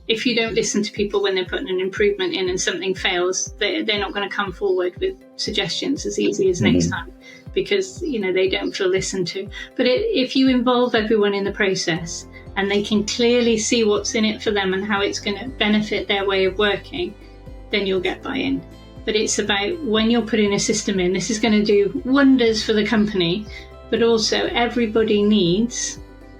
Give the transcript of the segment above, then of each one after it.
if you don't listen to people when they're putting an improvement in and something fails, they're not going to come forward with suggestions as easy as next time, because they don't feel listened to. But if you involve everyone in the process and they can clearly see what's in it for them and how it's going to benefit their way of working, then you'll get buy-in. But it's about, when you're putting a system in, this is going to do wonders for the company, but also everybody needs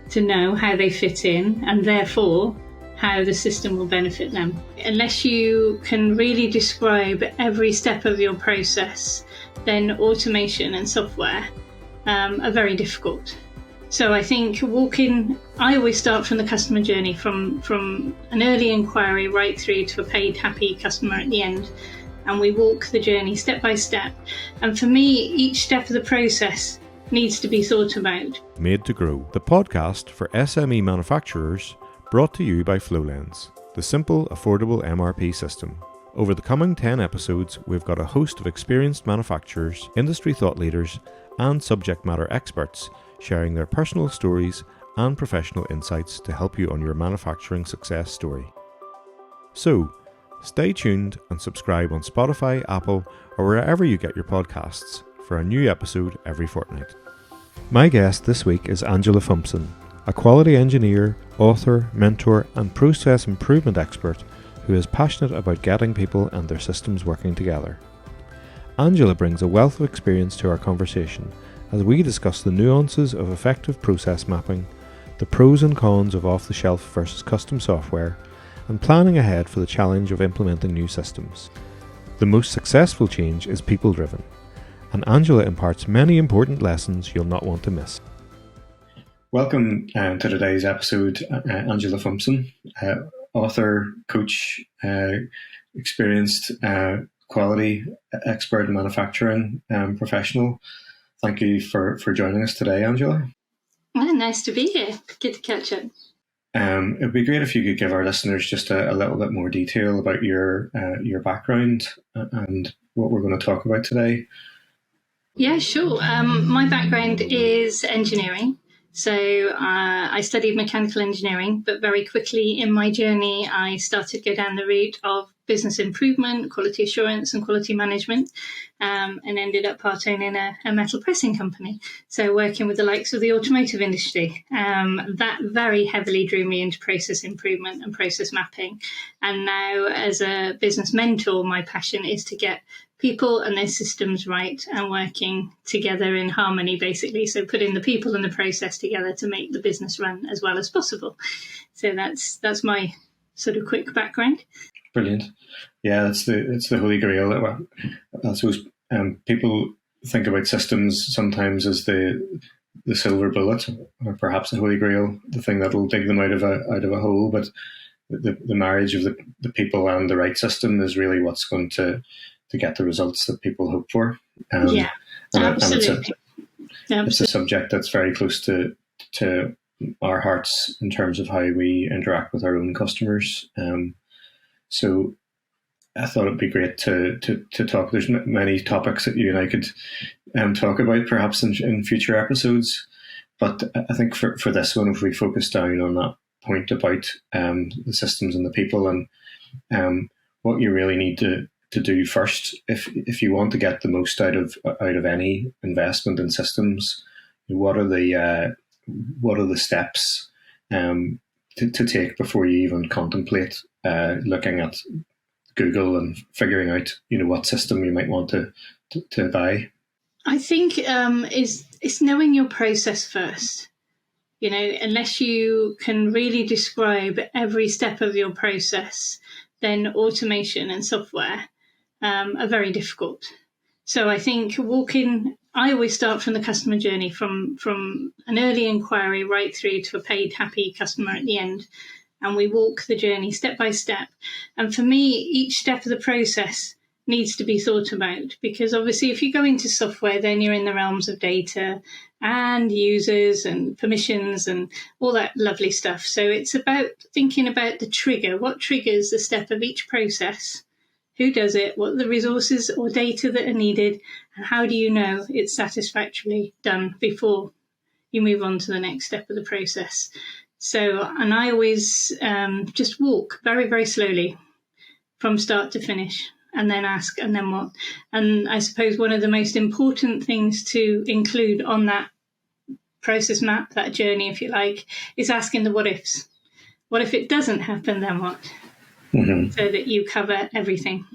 to know how they fit in, and therefore how the system will benefit them. Unless you can really describe every step of your process, then automation and software are very difficult. So I think I always start from the customer journey, from an early inquiry right through to a paid happy customer at the end. And we walk the journey step by step. And for me, each step of the process needs to be thought about. Made to Grow, the podcast for SME manufacturers, brought to you by Flowlens, the simple, affordable MRP system. Over the coming 10 episodes, we've got a host of experienced manufacturers, industry thought leaders, and subject matter experts sharing their personal stories and professional insights to help you on your manufacturing success story. So, stay tuned and subscribe on Spotify, Apple, or wherever you get your podcasts for a new episode every fortnight. My guest this week is Angela Fumpson, a quality engineer, author, mentor, and process improvement expert who is passionate about getting people and their systems working together. Angela brings a wealth of experience to our conversation as we discuss the nuances of effective process mapping, the pros and cons of off-the-shelf versus custom software, and planning ahead for the challenge of implementing new systems. The most successful change is people-driven, and Angela imparts many important lessons you'll not want to miss. Welcome to today's episode, Angela Fumpson, author, coach, experienced quality expert, manufacturing professional. Thank you for joining us today, Angela. Oh, nice to be here. Good to catch up. It would be great if you could give our listeners just a little bit more detail about your background and what we're going to talk about today. Yeah, sure. My background is engineering. So I studied mechanical engineering, but very quickly in my journey, I started to go down the route of business improvement, quality assurance and quality management, and ended up part-owning a metal pressing company. So working with the likes of the automotive industry. That very heavily drew me into process improvement and process mapping. And now as a business mentor, my passion is to get people and their systems right and working together in harmony, basically. So putting the people and the process together to make the business run as well as possible. So that's my sort of quick background. Brilliant. Yeah, it's the holy grail. I suppose people think about systems sometimes as the silver bullet, or perhaps the holy grail, the thing that'll dig them out of a hole. But the marriage of the people and the right system is really what's going to get the results that people hope for. Yeah, absolutely. It's a subject that's very close to our hearts in terms of how we interact with our own customers. So I thought it'd be great to talk. There's many topics that you and I could talk about perhaps in future episodes, but I think for this one, if we focus down on that point about the systems and the people and what you really need to do first, if you want to get the most out of any investment in systems, what are the steps to take before you even contemplate looking at Google and figuring out what system you might want to buy? I think it's knowing your process first. Unless you can really describe every step of your process, then automation and software are very difficult. So I think I always start from the customer journey, from an early inquiry right through to a paid happy customer at the end. And we walk the journey step by step. And for me, each step of the process needs to be thought about, because obviously if you go into software, then you're in the realms of data and users and permissions and all that lovely stuff. So it's about thinking about the trigger. What triggers the step of each process? Who does it? What are the resources or data that are needed? And how do you know it's satisfactorily done before you move on to the next step of the process? So, and I always just walk very, very slowly from start to finish, and then ask, and then what? And I suppose one of the most important things to include on that process map, that journey, if you like, is asking the what ifs. What if it doesn't happen, then what? Mm-hmm. So that you cover everything.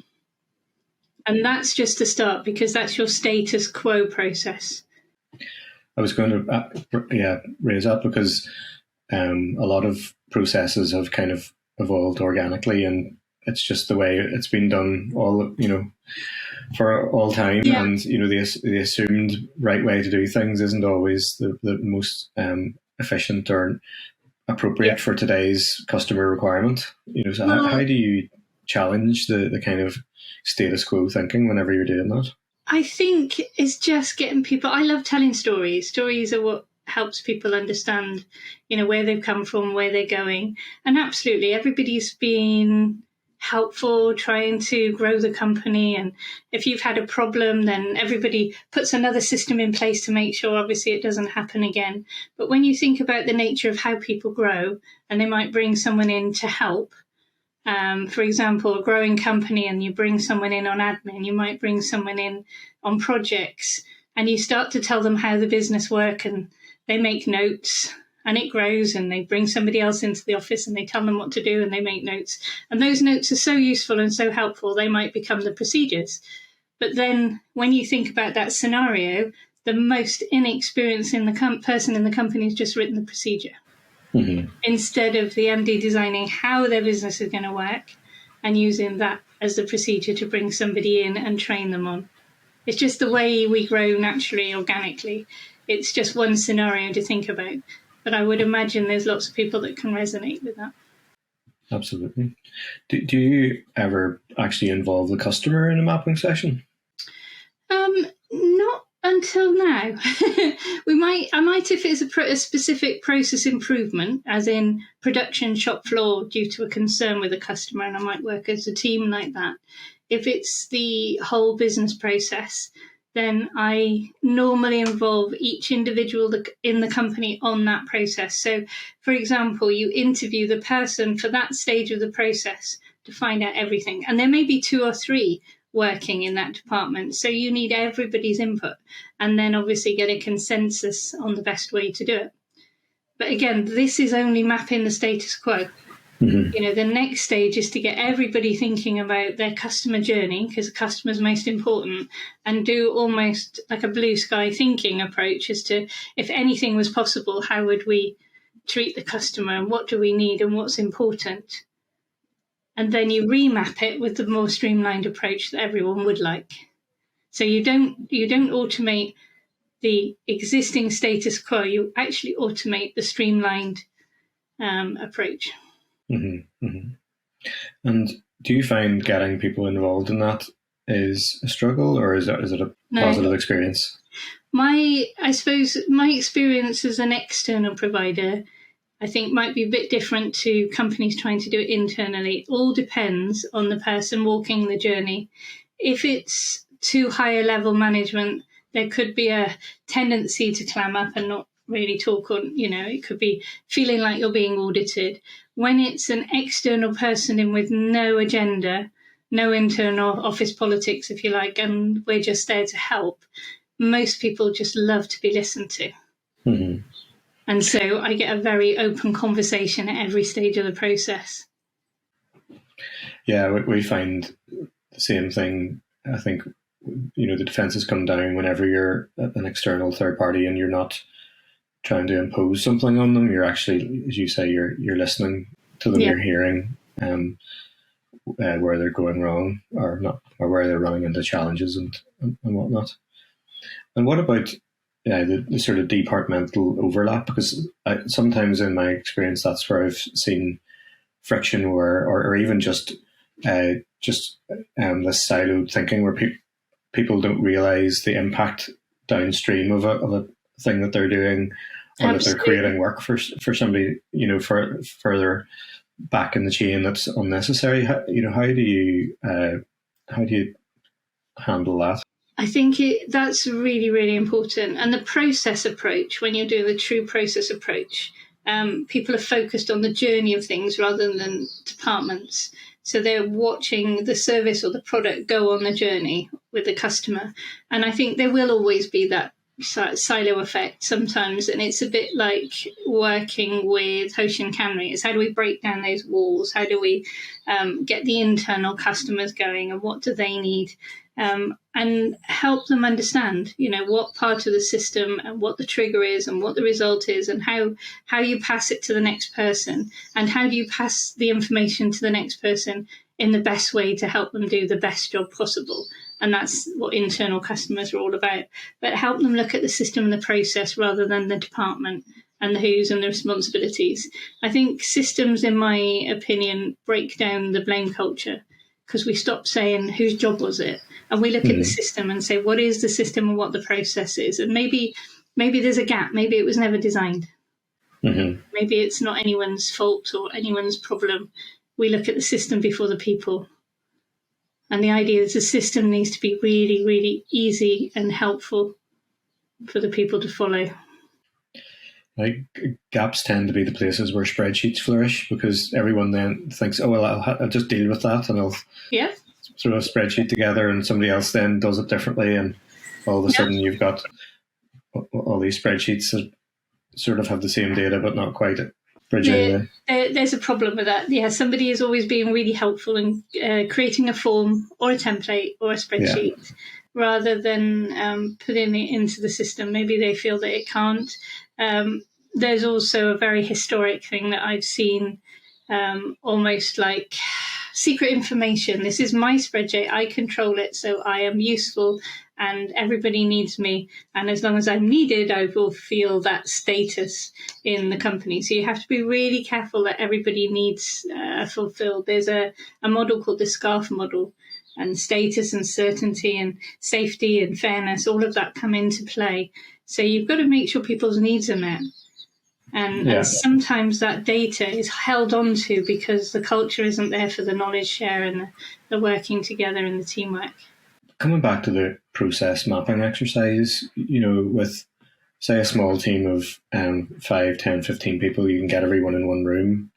And that's just a start, because that's your status quo process. I was going to raise that because a lot of processes have kind of evolved organically, and it's just the way it's been done for all time. Yeah. And the assumed right way to do things isn't always the most efficient or appropriate for today's customer requirement. So how do you challenge the kind of status quo thinking whenever you're doing that? I think it's just getting people. I love telling stories. Stories are what helps people understand, where they've come from, where they're going. And absolutely, everybody's been helpful trying to grow the company. And if you've had a problem, then everybody puts another system in place to make sure, obviously, it doesn't happen again. But when you think about the nature of how people grow, and they might bring someone in to help, for example, a growing company, and you bring someone in on admin, you might bring someone in on projects, and you start to tell them how the business work, and they make notes, and it grows, and they bring somebody else into the office and they tell them what to do, and they make notes. And those notes are so useful and so helpful, they might become the procedures. But then when you think about that scenario, the most inexperienced person in the company has just written the procedure. Mm-hmm. Instead of the MD designing how their business is going to work and using that as the procedure to bring somebody in and train them on. It's just the way we grow naturally, organically. It's just one scenario to think about. But I would imagine there's lots of people that can resonate with that. Absolutely. Do you ever actually involve the customer in a mapping session? Not until now. I might if it's a specific process improvement, as in production shop floor due to a concern with a customer, and I might work as a team like that. If it's the whole business process, then I normally involve each individual in the company on that process. So, for example, you interview the person for that stage of the process to find out everything. And there may be 2 or 3 working in that department. So you need everybody's input, and then obviously get a consensus on the best way to do it. But again, this is only mapping the status quo. Mm-hmm. The next stage is to get everybody thinking about their customer journey, because the customer is most important, and do almost like a blue sky thinking approach as to, if anything was possible, how would we treat the customer, and what do we need, and what's important? And then you remap it with the more streamlined approach that everyone would like. So you don't automate the existing status quo, you actually automate the streamlined approach. Mm-hmm, mm-hmm. And do you find getting people involved in that is a struggle, or is it a positive experience? I suppose my experience as an external provider, I think, might be a bit different to companies trying to do it internally. It all depends on the person walking the journey. If it's too high a level management, there could be a tendency to clam up and not really talk on, it could be feeling like you're being audited. When it's an external person in with no agenda, no internal office politics, if you like, and we're just there to help, most people just love to be listened to. Mm-hmm. And so I get a very open conversation at every stage of the process. Yeah, we find the same thing. I think, the defences come down whenever you're an external third party and you're not trying to impose something on them. You're actually, as you say, you're listening to them. Yeah. You're hearing where they're going wrong or not, or where they're running into challenges and whatnot. And what about the sort of departmental overlap? Because sometimes in my experience, that's where I've seen friction, or even just this siloed thinking where people don't realize the impact downstream of a thing that they're doing, or Absolutely. That they're creating work for somebody, further back in the chain that's unnecessary. How do you handle that? I think that's really, really important. And the process approach, when you're doing the true process approach, people are focused on the journey of things rather than departments. So they're watching the service or the product go on the journey with the customer. And I think there will always be that silo effect sometimes. And it's a bit like working with Hoshin Kanri. It's how do we break down those walls? How do we get the internal customers going, and what do they need? And help them understand, what part of the system and what the trigger is and what the result is, and how you pass it to the next person, and how do you pass the information to the next person in the best way to help them do the best job possible. And that's what internal customers are all about. But help them look at the system and the process rather than the department and the who's and the responsibilities. I think systems, in my opinion, break down the blame culture, because we stop saying whose job was it, and we look at the system and say what is the system and what the process is. And maybe there's a gap. Maybe it was never designed. Maybe it's not anyone's fault or anyone's problem. We look at the system before the people. And the idea is the system needs to be really, really easy and helpful for the people to follow. Like, gaps tend to be the places where spreadsheets flourish, because everyone then thinks, oh, well, I'll just deal with that, and I'll throw a spreadsheet together, and somebody else then does it differently, and all of a sudden you've got all these spreadsheets that sort of have the same data but not quite bridging. There's a problem with that. Yeah, somebody is always being really helpful in creating a form or a template or a spreadsheet rather than putting it into the system. Maybe they feel that it can't. There's also a very historic thing that I've seen, almost like secret information. This is my spreadsheet. I control it, so I am useful and everybody needs me. And as long as I'm needed, I will feel that status in the company. So you have to be really careful that everybody needs fulfilled. There's a model called the SCARF model, and status and certainty and safety and fairness, all of that come into play. So you've got to make sure people's needs are met. And sometimes that data is held on to because the culture isn't there for the knowledge share and the working together and the teamwork. Coming back to the process mapping exercise, with, say, a small team of 5, 10, 15 people, you can get everyone in one room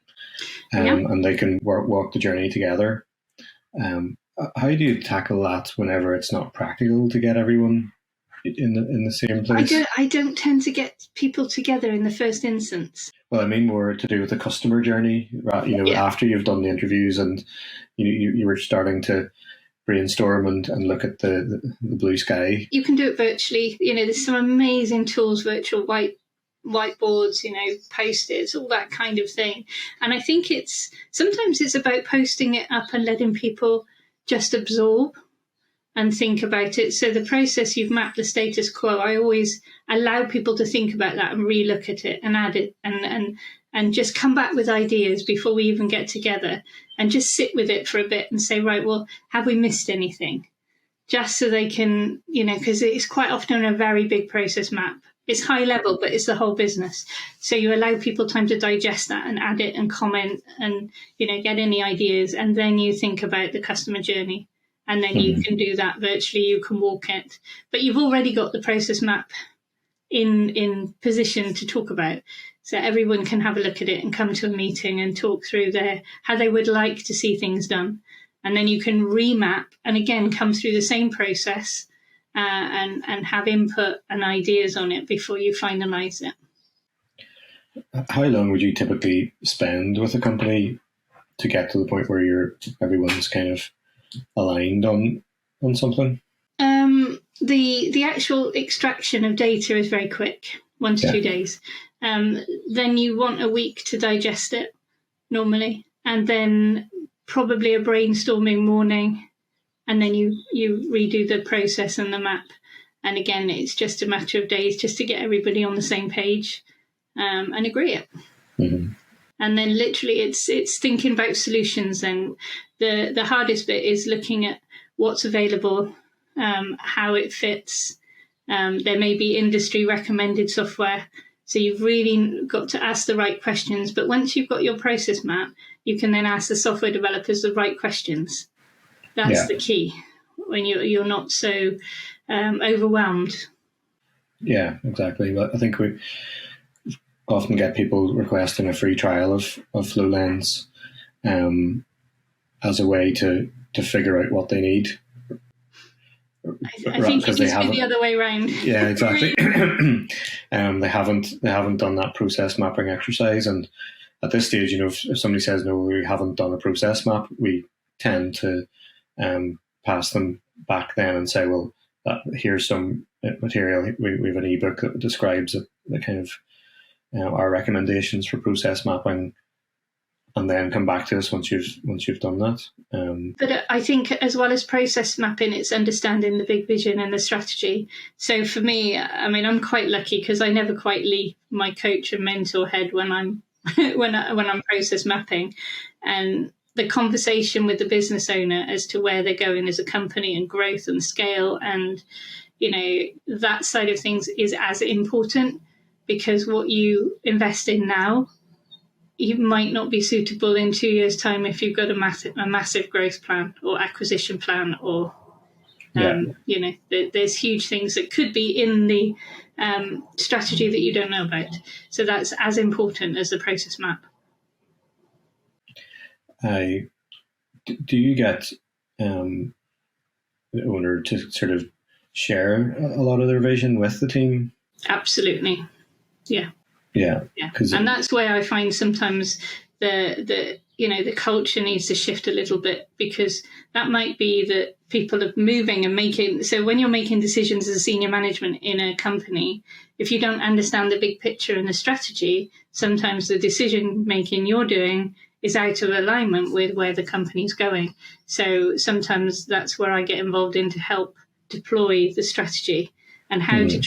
and they can walk the journey together. How do you tackle that whenever it's not practical to get everyone in the same place? I don't tend to get people together in the first instance. Well, I mean more to do with the customer journey. After you've done the interviews and you were starting to brainstorm and look at the blue sky. You can do it virtually. There's some amazing tools, virtual whiteboards, Post-its, all that kind of thing. And I think sometimes it's about posting it up and letting people just absorb and think about it. So the process, you've mapped the status quo. I always allow people to think about that and relook at it and add it and just come back with ideas before we even get together, and just sit with it for a bit and say, right, well, have we missed anything? Just so they can, because it's quite often a very big process map. It's high level, but it's the whole business. So you allow people time to digest that and add it and comment and, get any ideas. And then you think about the customer journey. And then you can do that virtually, you can walk it. But you've already got the process map in position to talk about. So everyone can have a look at it and come to a meeting and talk through how they would like to see things done. And then you can remap and again come through the same process and have input and ideas on it before you finalise it. How long would you typically spend with a company to get to the point where everyone's kind of aligned on something? The actual extraction of data is very quick, 1 to 2 days. Then you want a week to digest it normally, and then probably a brainstorming morning, and then you redo the process and the map. And again, it's just a matter of days just to get everybody on the same page and agree it. Mm-hmm. And then literally it's thinking about solutions. And the hardest bit is looking at what's available, how it fits. There may be industry recommended software. So you've really got to ask the right questions. But once you've got your process map, you can then ask the software developers the right questions. That's the key when you're not so overwhelmed. Yeah, exactly. But I think often get people requesting a free trial of Flowlens as a way to figure out what they need. I think it needs to be the other way around. Yeah, exactly. They haven't done that process mapping exercise, and at this stage, if somebody says no, we haven't done a process map, we tend to pass them back then and say, well, here's some material. We have an ebook that describes the kind of our recommendations for process mapping, and then come back to us once you've done that. But I think as well as process mapping, it's understanding the big vision and the strategy. So for me, I mean, I'm quite lucky because I never quite leave my coach and mentor head when I'm when I'm process mapping, and the conversation with the business owner as to where they're going as a company and growth and scale, and that side of things is as important, because what you invest in now, you might not be suitable in 2 years' time if you've got a massive growth plan or acquisition plan, or there's huge things that could be in the strategy that you don't know about. So that's as important as the process map. Do you get the owner to sort of share a lot of their vision with the team? Absolutely. Yeah. And that's where I find sometimes the culture needs to shift a little bit, because that might be that people are moving and making. So when you're making decisions as a senior management in a company, if you don't understand the big picture and the strategy, sometimes the decision making you're doing is out of alignment with where the company's going. So sometimes that's where I get involved in to help deploy the strategy and how to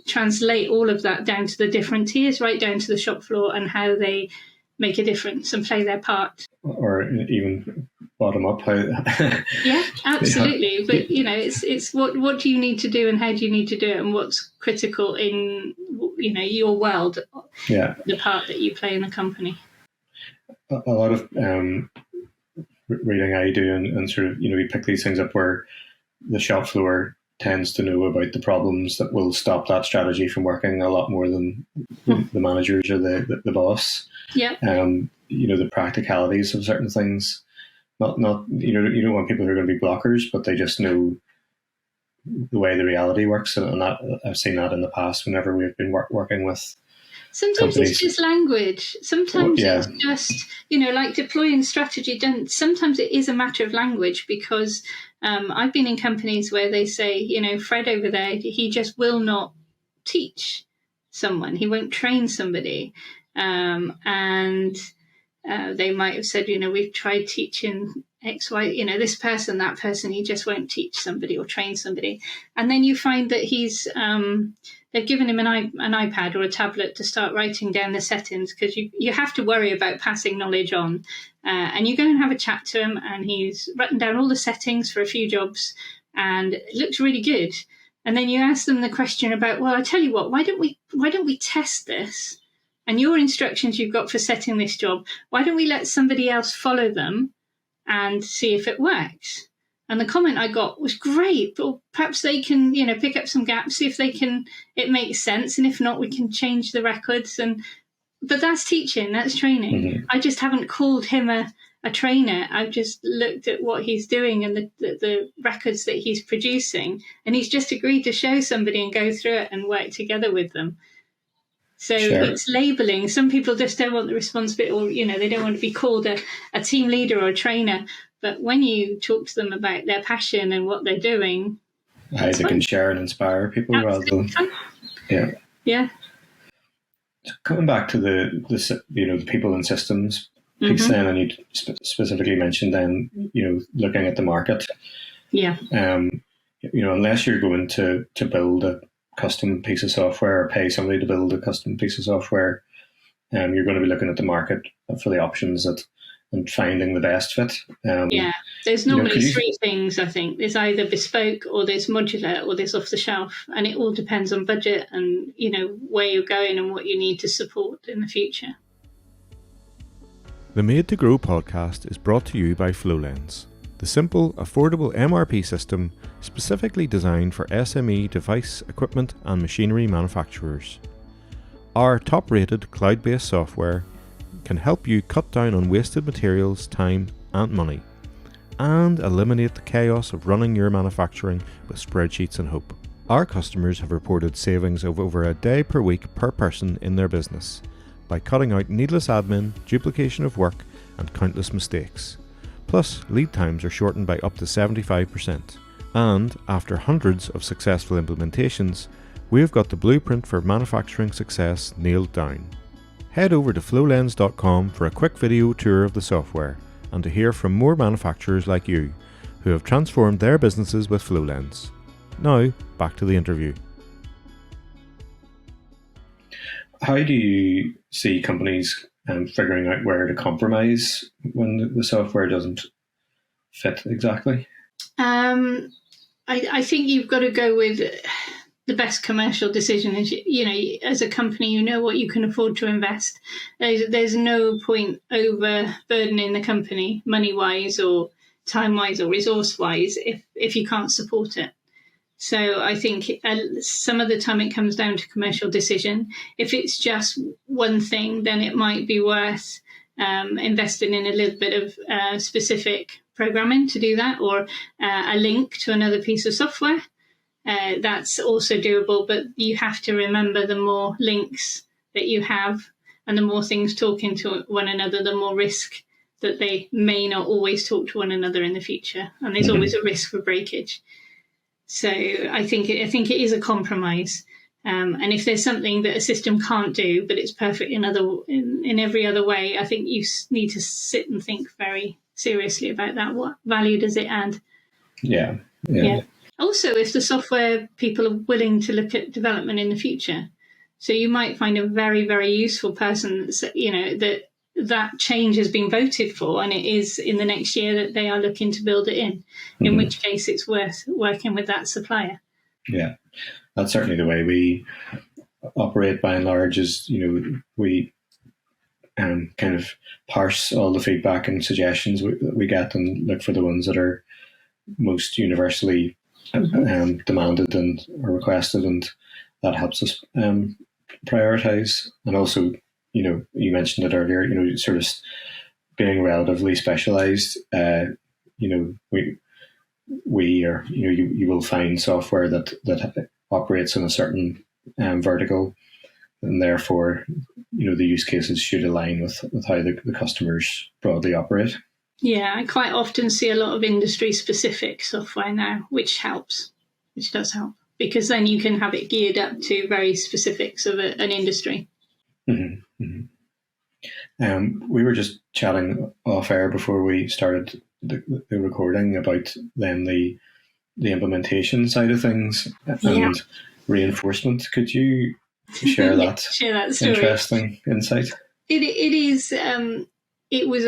translate all of that down to the different tiers, right down to the shop floor, and how they make a difference and play their part. Or even bottom up. Yeah, absolutely. But it's what do you need to do and how do you need to do it, and what's critical in your world, the part that you play in the company. A lot of reading I do, and sort of we pick these things up where the shop floor tends to know about the problems that will stop that strategy from working a lot more than the managers or the boss. Yeah. The practicalities of certain things. Not you don't want people who are going to be blockers, but they just know the way the reality works, and that I've seen that in the past whenever we've been working with. Sometimes companies. It's just language. Sometimes it's just, like deploying strategy. Sometimes it is a matter of language, because I've been in companies where they say, Fred over there, he just will not teach someone. He won't train somebody. And they might have said, we've tried teaching X, Y, this person, that person, he just won't teach somebody or train somebody. And then you find that they've given him an iPad or a tablet to start writing down the settings, because you have to worry about passing knowledge on. And you go and have a chat to him, and he's written down all the settings for a few jobs, and it looks really good. And then you ask them the question about, well, I tell you what, why don't we test this? And your instructions you've got for setting this job, why don't we let somebody else follow them and see if it works? And the comment I got was, great, but perhaps they can, pick up some gaps, see if it makes sense. And if not, we can change the records. But that's teaching, that's training. Mm-hmm. I just haven't called him a trainer. I've just looked at what he's doing and the records that he's producing. And he's just agreed to show somebody and go through it and work together with them. So It's labeling. Some people just don't want the responsibility, or, they don't want to be called a team leader or a trainer. But when you talk to them about their passion and what they're doing, they can share and inspire people. Absolutely. Rather than yeah. Coming back to the people and systems piece, then, and you specifically mentioned then looking at the market. Yeah. Unless you're going to build a custom piece of software or pay somebody to build a custom piece of software, you're going to be looking at the market for the options and finding the best fit. There's normally three things, I think. There's either bespoke, or there's modular, or there's off the shelf. And it all depends on budget and, where you're going and what you need to support in the future. The Made to Grow podcast is brought to you by Flowlens, the simple, affordable MRP system specifically designed for SME device, equipment and machinery manufacturers. Our top-rated cloud-based software can help you cut down on wasted materials, time and money, and eliminate the chaos of running your manufacturing with spreadsheets and hope. Our customers have reported savings of over a day per week per person in their business by cutting out needless admin, duplication of work and countless mistakes. Plus, lead times are shortened by up to 75%. And after hundreds of successful implementations, we've got the blueprint for manufacturing success nailed down. Head over to flowlens.com for a quick video tour of the software and to hear from more manufacturers like you who have transformed their businesses with Flowlens. Now, back to the interview. How do you see companies figuring out where to compromise when the software doesn't fit exactly? I think you've got to go with the best commercial decision. As a company, you know what you can afford to invest. There's no point overburdening the company money-wise or time-wise or resource-wise if you can't support it. So I think some of the time it comes down to commercial decision. If it's just one thing, then it might be worth investing in a little bit of specific programming to do that, or a link to another piece of software. That's also doable, but you have to remember the more links that you have and the more things talking to one another, the more risk that they may not always talk to one another in the future. And there's always a risk for breakage. So I think it is a compromise. And if there's something that a system can't do, but it's perfect in every other way, I think you need to sit and think very seriously about that. What value does it add? Yeah. Also, if the software people are willing to look at development in the future, so you might find a very, very useful person that change has been voted for, and it is in the next year that they are looking to build it in which case it's worth working with that supplier. Yeah, that's certainly the way we operate by and large. Is we kind of parse all the feedback and suggestions we get and look for the ones that are most universally demanded and or requested, and that helps us prioritize. And also, you mentioned it earlier, sort of being relatively specialized. We are, you will find software that operates in a certain vertical, and therefore, the use cases should align with how the customers broadly operate. Yeah, I quite often see a lot of industry-specific software now, which does help, because then you can have it geared up to very specifics of an industry. Mm-hmm. Mm-hmm. We were just chatting off air before we started the recording about then the implementation side of things and reinforcement. Could you share that story? Interesting insight? It is. It was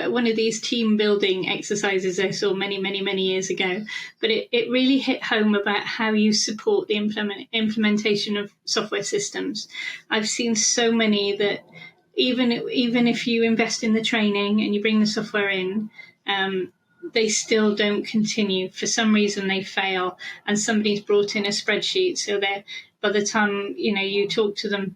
one of these team building exercises I saw many, many, many years ago, but it really hit home about how you support the implementation of software systems. I've seen so many that even if you invest in the training and you bring the software in, they still don't continue. For some reason, they fail, and somebody's brought in a spreadsheet. So by the time you talk to them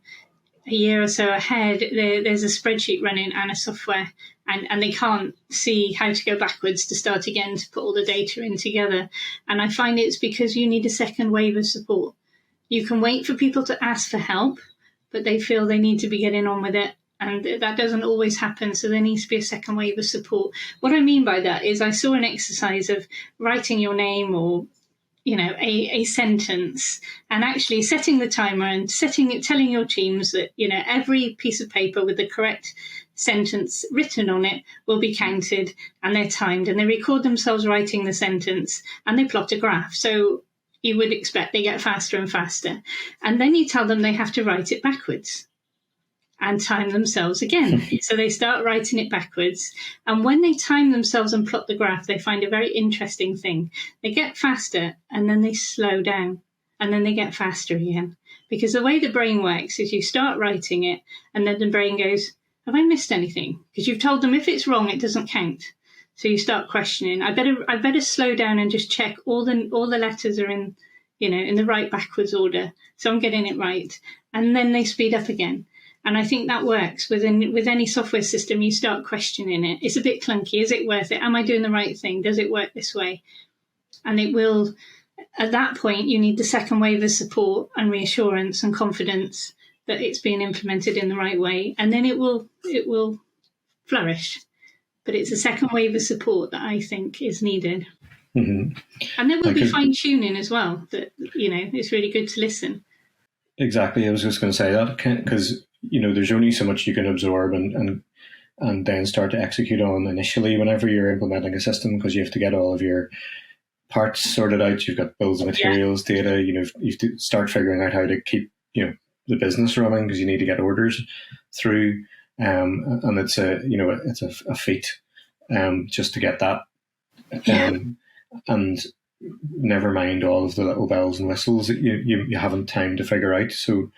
a year or so ahead, there's a spreadsheet running and a software, and they can't see how to go backwards to start again to put all the data in together. And I find it's because you need a second wave of support. You can wait for people to ask for help, but they feel they need to be getting on with it. And that doesn't always happen. So there needs to be a second wave of support. What I mean by that is I saw an exercise of writing your name or, a sentence, and actually setting the timer and telling your teams that, every piece of paper with the correct sentence written on it will be counted, and they're timed, and they record themselves writing the sentence, and they plot a graph. So you would expect they get faster and faster. And then you tell them they have to write it backwards and time themselves again. So they start writing it backwards. And when they time themselves and plot the graph, they find a very interesting thing. They get faster and then they slow down and then they get faster again. Because the way the brain works is you start writing it and then the brain goes, have I missed anything? Because you've told them if it's wrong, it doesn't count. So you start questioning. I better slow down and just check all the letters are in in the right backwards order. So I'm getting it right. And then they speed up again. And I think that works with any software system. You start questioning it. It's a bit clunky. Is it worth it? Am I doing the right thing? Does it work this way? And it will, at that point, you need the second wave of support and reassurance and confidence that it's being implemented in the right way. And then it will flourish. But it's a second wave of support that I think is needed. Mm-hmm. And there will be fine tuning as well. That it's really good to listen. Exactly. I was just going to say that because there's only so much you can absorb and then start to execute on initially whenever you're implementing a system, because you have to get all of your parts sorted out. You've got bills of materials, data. You have to start figuring out how to keep the business running, because you need to get orders through. And it's a feat just to get that. And never mind all of the little bells and whistles that you haven't time to figure out. So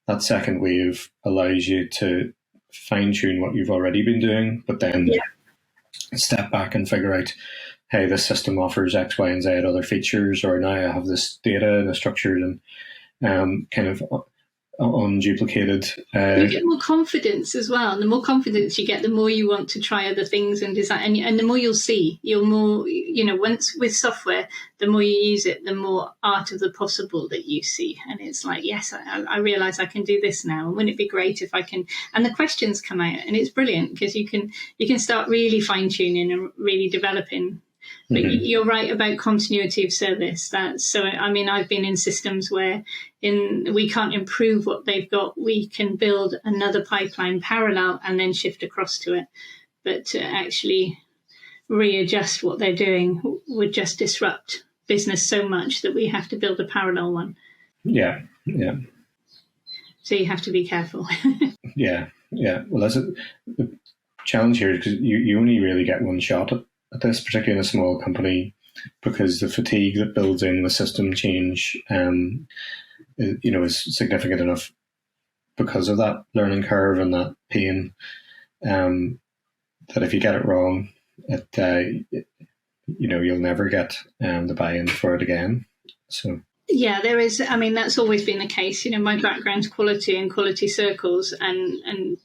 that second wave allows you to fine tune what you've already been doing, but then step back and figure out, hey, this system offers X, Y, and Z other features, or now I have this data in a structured and kind of unduplicated. You get more confidence as well, and the more confidence you get, the more you want to try other things and design, and the more you'll see. You'll more, once with software, the more you use it, the more art of the possible that you see, and it's like, yes, I realise I can do this now, and wouldn't it be great if I can? And the questions come out, and it's brilliant because you can start really fine tuning and really developing. But you're right about continuity of service. I've been in systems where we can't improve what they've got. We can build another pipeline parallel and then shift across to it. But to actually readjust what they're doing would just disrupt business so much that we have to build a parallel one. Yeah. So you have to be careful. Yeah. Well, that's the challenge here, because you only really get one shot at this, particularly in a small company, because the fatigue that builds in with system change, is significant enough because of that learning curve and that pain, that if you get it wrong, you'll never get the buy-in for it again. So. Yeah, there is. That's always been the case. My background's quality and quality circles, and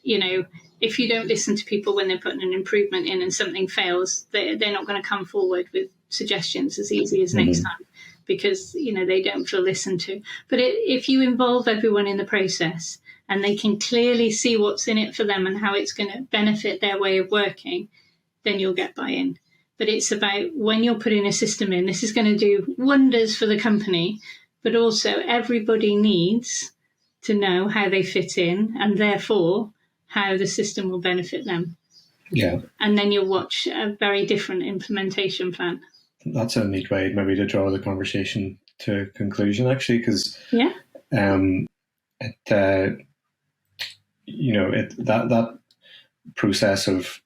if you don't listen to people when they're putting an improvement in and something fails, they're not going to come forward with suggestions as easy as next time, because they don't feel listened to. But if you involve everyone in the process and they can clearly see what's in it for them and how it's going to benefit their way of working, then you'll get buy-in. But it's about, when you're putting a system in, this is going to do wonders for the company, but also everybody needs to know how they fit in, and therefore how the system will benefit them. Yeah. And then you'll watch a very different implementation plan. That's a neat way maybe to draw the conversation to a conclusion, actually, because that process of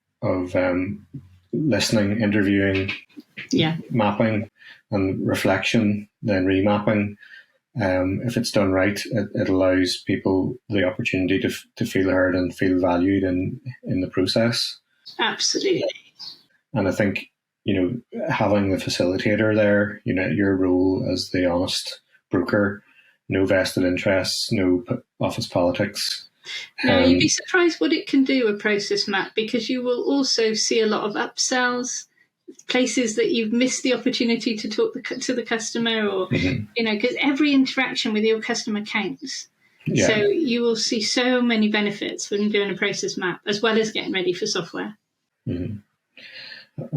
listening, interviewing, mapping, and reflection, then remapping. If it's done right, it allows people the opportunity to feel heard and feel valued in the process. Absolutely. And I think, having the facilitator there, your role as the honest broker, no vested interests, no office politics. No, you'd be surprised what it can do, a process map, because you will also see a lot of upsells, places that you've missed the opportunity to talk to the customer, or, because every interaction with your customer counts. Yeah. So you will see so many benefits when doing a process map, as well as getting ready for software. Mm-hmm.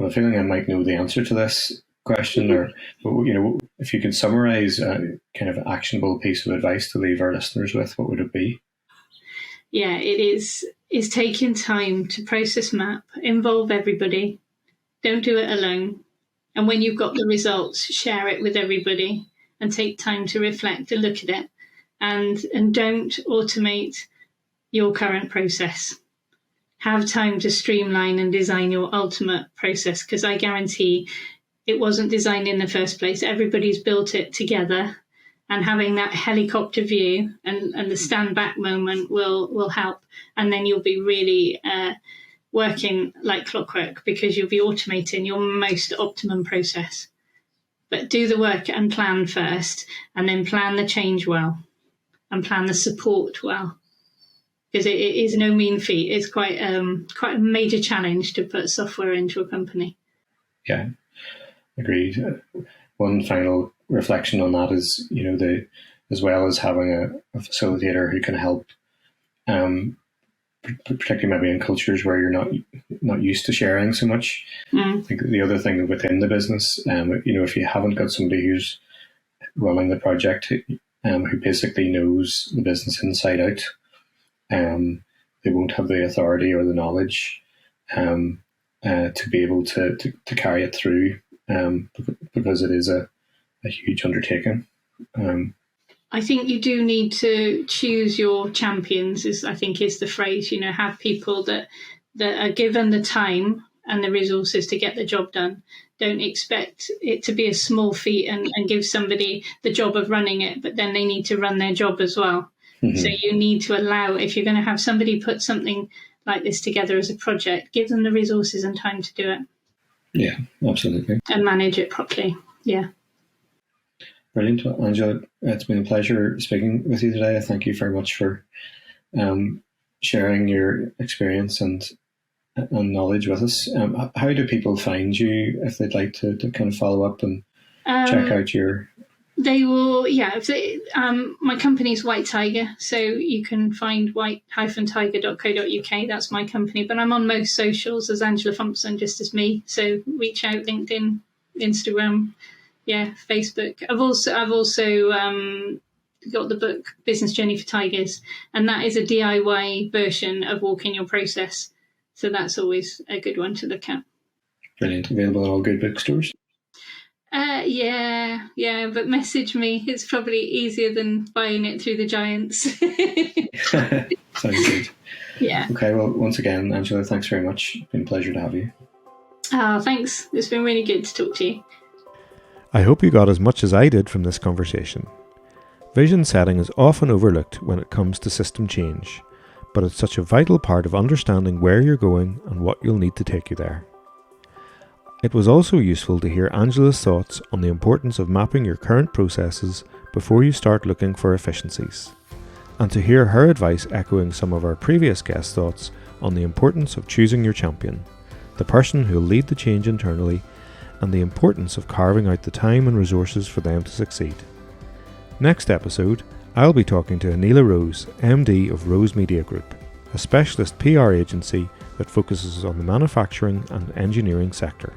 I'm feeling I might know the answer to this question, but if you could summarize a kind of actionable piece of advice to leave our listeners with, what would it be? Yeah, it is taking time to process map, involve everybody. Don't do it alone. And when you've got the results, share it with everybody and take time to reflect and look at it. And don't automate your current process. Have time to streamline and design your ultimate process, because I guarantee it wasn't designed in the first place. Everybody's built it together, and having that helicopter view and the stand back moment will help. And then you'll be really working like clockwork, because you'll be automating your most optimum process. but do the work and plan first, and then plan the change well and plan the support well. Because it is no mean feat. It's quite a major challenge to put software into a company. Yeah, agreed. One final reflection on that is, as well as having a facilitator who can help, particularly maybe in cultures where you're not used to sharing so much. I think the other thing within the business, if you haven't got somebody who's running the project, who basically knows the business inside out, they won't have the authority or the knowledge to be able to carry it through, because it is a huge undertaking. I think you do need to choose your champions, is the phrase. Have people that are given the time and the resources to get the job done. Don't expect it to be a small feat and give somebody the job of running it, but then they need to run their job as well. Mm-hmm. So you need to allow, if you're going to have somebody put something like this together as a project, give them the resources and time to do it. Yeah, absolutely. And manage it properly. Yeah. Brilliant. Well, Angela, it's been a pleasure speaking with you today. I thank you very much for sharing your experience and knowledge with us. How do people find you if they'd like to kind of follow up and check out your... They will, my company's White Tiger, so you can find white-tiger.co.uk. That's my company, but I'm on most socials as Angela Fumpson, just as me. So reach out, LinkedIn, Instagram, Facebook. I've also got the book Business Journey for Tigers, and that is a DIY version of Walking Your Process. So that's always a good one to look at. Brilliant. Available in all good bookstores? But message me. It's probably easier than buying it through the giants. Sounds good. Yeah. Okay, well, once again, Angela, thanks very much. It's been a pleasure to have you. Thanks. It's been really good to talk to you. I hope you got as much as I did from this conversation. Vision setting is often overlooked when it comes to system change, but it's such a vital part of understanding where you're going and what you'll need to take you there. It was also useful to hear Angela's thoughts on the importance of mapping your current processes before you start looking for efficiencies, and to hear her advice echoing some of our previous guest thoughts on the importance of choosing your champion, the person who'll lead the change internally, and the importance of carving out the time and resources for them to succeed. Next episode, I'll be talking to Anila Rose, MD of Rose Media Group, a specialist PR agency that focuses on the manufacturing and engineering sector.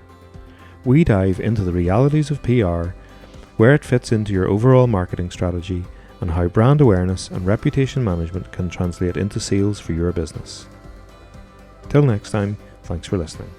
We dive into the realities of PR, where it fits into your overall marketing strategy, and how brand awareness and reputation management can translate into sales for your business. Till next time, thanks for listening.